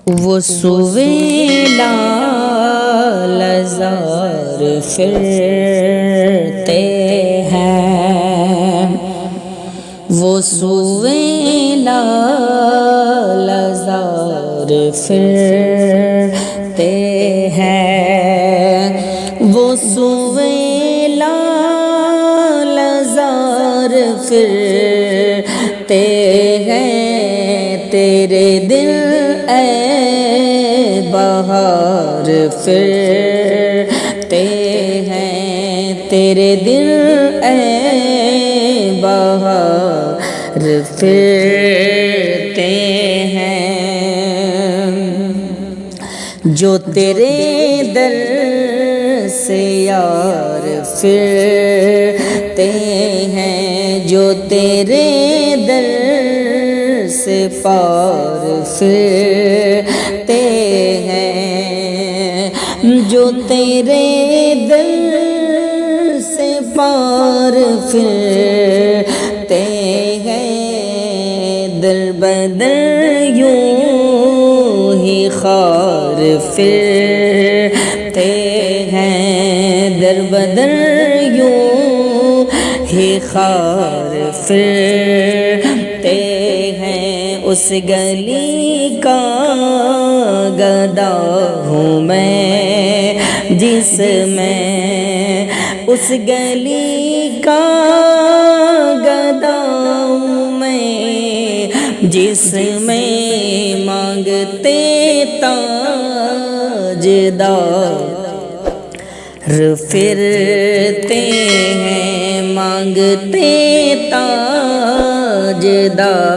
وہ سوئے لال زار پھرتے ہیں، وہ سوئے لال زار پھرتے ہیں، وہ سوئے لال زار پھرتے ہیں، تیرے دل اے بہار پھرتے ہیں، تیرے دل اے بہار پھرتے ہیں، جو تیرے در سے یار پھرتے ہیں، جو تیرے در سے پار پھرتے ہیں، جو تیرے در سے پار پھرتے ہیں، در بدر یوں ہی خار پھرتے ہیں، در بدر یوں ہی خار پھرتے ہیں، اس گلی کا گدا ہوں میں جس میں، اس گلی کا گدا ہوں میں جس میں مانگتے تاجدار پھرتے ہیں، مانگتے تاجدار